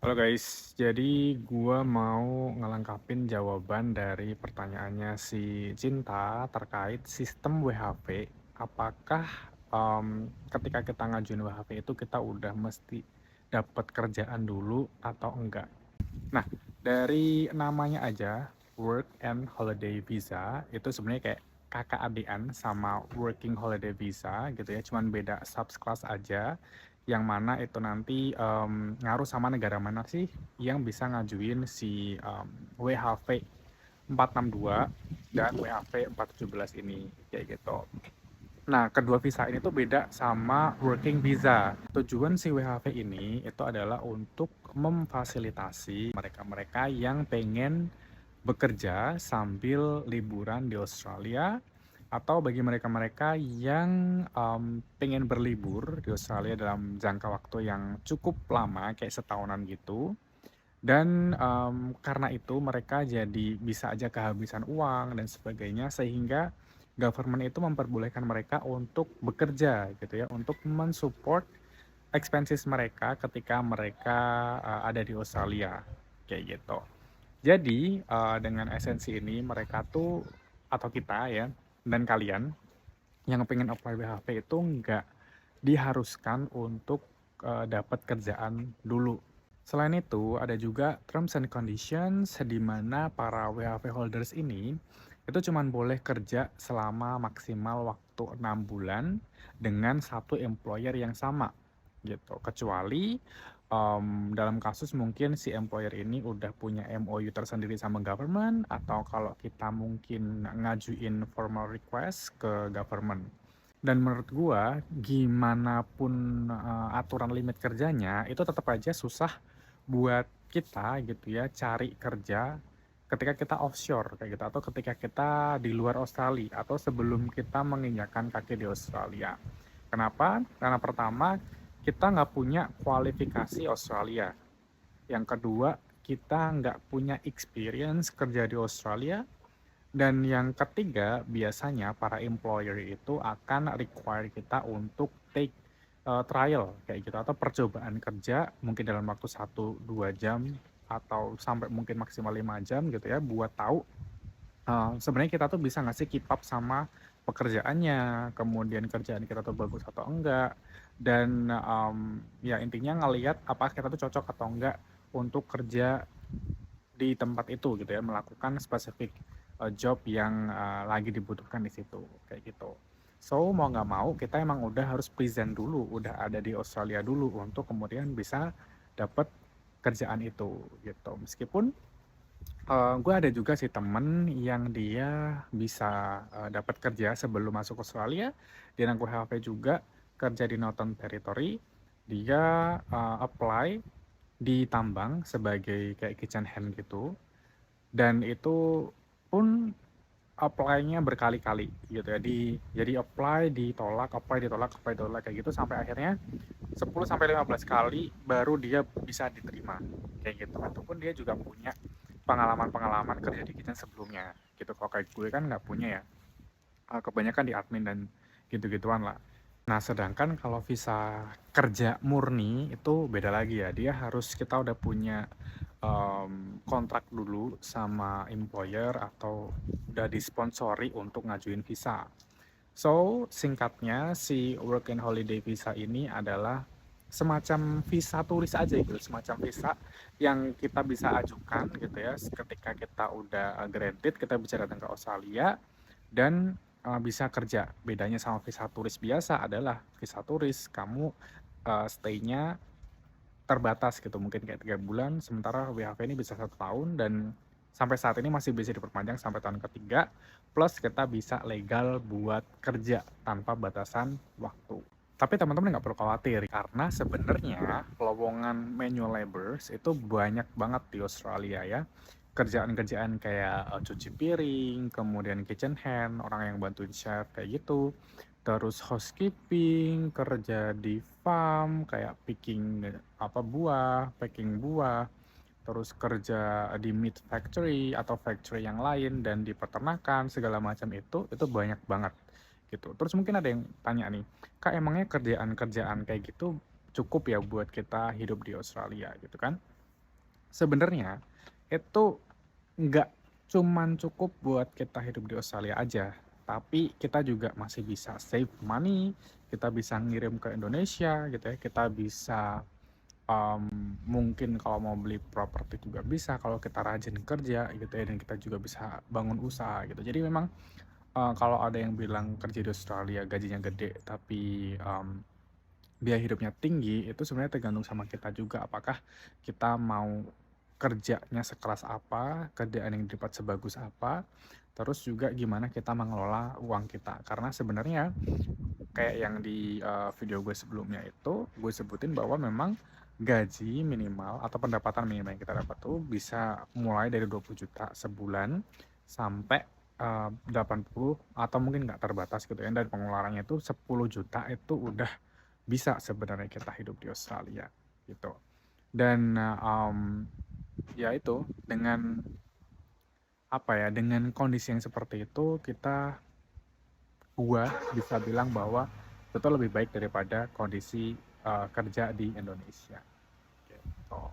Halo guys, jadi gua mau ngelengkapin jawaban dari pertanyaannya si Cinta terkait sistem WHV. Apakah ketika kita ngajuin WHV itu kita udah mesti dapat kerjaan dulu atau enggak? Nah, dari namanya aja, Work and Holiday Visa, itu sebenarnya kayak kakak adikan sama Working Holiday Visa gitu ya, cuman beda subclass aja, yang mana itu nanti ngaruh sama negara mana sih yang bisa ngajuin si WHV 462 dan WHV 417 ini, kayak gitu. Nah, kedua visa ini tuh beda sama working visa. Tujuan si WHV ini itu adalah untuk memfasilitasi mereka-mereka yang pengen bekerja sambil liburan di Australia, atau bagi mereka-mereka yang pengen berlibur di Australia dalam jangka waktu yang cukup lama, kayak setahunan gitu. Dan karena itu mereka jadi bisa aja kehabisan uang dan sebagainya, sehingga government itu memperbolehkan mereka untuk bekerja gitu ya, untuk mensupport expenses mereka ketika mereka ada di Australia, kayak gitu. Jadi dengan esensi ini mereka tuh, atau kita ya, dan kalian yang pengen apply WHV itu nggak diharuskan untuk dapat kerjaan dulu. Selain itu, ada juga terms and conditions di mana para WHV holders ini itu cuma boleh kerja selama maksimal waktu 6 bulan dengan satu employer yang sama gitu. Kecuali dalam kasus mungkin si employer ini udah punya MOU tersendiri sama government, atau kalau kita mungkin ngajuin formal request ke government. Dan menurut gua, gimana pun aturan limit kerjanya, itu tetap aja susah buat kita gitu ya, cari kerja ketika kita offshore kayak gitu, atau ketika kita di luar Australia, atau sebelum kita menginjakan kaki di Australia. Kenapa? Karena pertama, kita nggak punya kualifikasi Australia. Yang kedua, kita nggak punya experience kerja di Australia. Dan yang ketiga, biasanya para employer itu akan require kita untuk take trial kayak gitu, atau percobaan kerja mungkin dalam waktu 1-2 jam, atau sampai mungkin maksimal 5 jam gitu ya, buat tahu sebenarnya kita tuh bisa nggak sih keep up sama pekerjaannya, kemudian kerjaan kita tuh bagus atau enggak, dan ya intinya ngelihat apa kita tuh cocok atau enggak untuk kerja di tempat itu gitu ya, melakukan spesifik job yang lagi dibutuhkan di situ, kayak gitu. So, mau nggak mau kita emang udah harus present dulu, udah ada di Australia dulu untuk kemudian bisa dapat kerjaan itu gitu. Meskipun gue ada juga sih temen yang dia bisa dapat kerja sebelum masuk Australia, dia anak WHV juga, kerja di Northern Territory, dia apply di tambang sebagai kayak kitchen hand gitu, dan itu pun apply-nya berkali-kali gitu ya. Jadi apply, ditolak kayak gitu, sampai akhirnya 10 sampai 15 kali baru dia bisa diterima. Kayak gitu. Itu pun dia juga punya pengalaman-pengalaman kerja di kitchen sebelumnya. Gitu. Kalau kayak gue kan nggak punya ya. Kebanyakan di admin dan gitu-gituan lah. Nah, sedangkan kalau visa kerja murni itu beda lagi ya. Dia harus kita udah punya kontrak dulu sama employer, atau udah disponsori untuk ngajuin visa. So, singkatnya si Work and Holiday Visa ini adalah semacam visa turis aja gitu, semacam visa yang kita bisa ajukan gitu ya, ketika kita udah granted, kita bisa datang ke Australia dan bisa kerja. Bedanya sama visa turis biasa adalah visa turis kamu stay-nya terbatas gitu, mungkin kayak 3 bulan, sementara WHV ini bisa 1 tahun, dan sampai saat ini masih bisa diperpanjang sampai tahun ketiga, plus kita bisa legal buat kerja tanpa batasan waktu. Tapi teman-teman nggak perlu khawatir, karena sebenarnya lowongan manual laborers itu banyak banget di Australia ya. Kerjaan-kerjaan kayak cuci piring, kemudian kitchen hand, orang yang bantuin chef kayak gitu, terus housekeeping, kerja di farm kayak picking packing buah, terus kerja di meat factory atau factory yang lain, dan di peternakan segala macam itu banyak banget gitu. Terus mungkin ada yang tanya nih, Kak, emangnya kerjaan-kerjaan kayak gitu cukup ya buat kita hidup di Australia gitu kan? Sebenarnya itu nggak cuman cukup buat kita hidup di Australia aja, tapi kita juga masih bisa save money, kita bisa ngirim ke Indonesia gitu ya, kita bisa mungkin kalau mau beli properti juga bisa kalau kita rajin kerja gitu ya, dan kita juga bisa bangun usaha gitu. Jadi memang kalau ada yang bilang kerja di Australia gajinya gede tapi biaya hidupnya tinggi, itu sebenarnya tergantung sama kita juga. Apakah kita mau kerjanya sekeras apa, kerjaan yang dapat sebagus apa, terus juga gimana kita mengelola uang kita. Karena sebenarnya kayak yang di video gue sebelumnya itu, gue sebutin bahwa memang gaji minimal atau pendapatan minimal yang kita dapat tuh bisa mulai dari 20 juta sebulan sampai 80 atau mungkin nggak terbatas gitu ya. Dan pengeluarannya itu 10 juta itu udah bisa sebenarnya kita hidup di Australia gitu. Dan ya itu dengan apa ya, dengan kondisi yang seperti itu gua bisa bilang bahwa itu lebih baik daripada kondisi kerja di Indonesia gitu.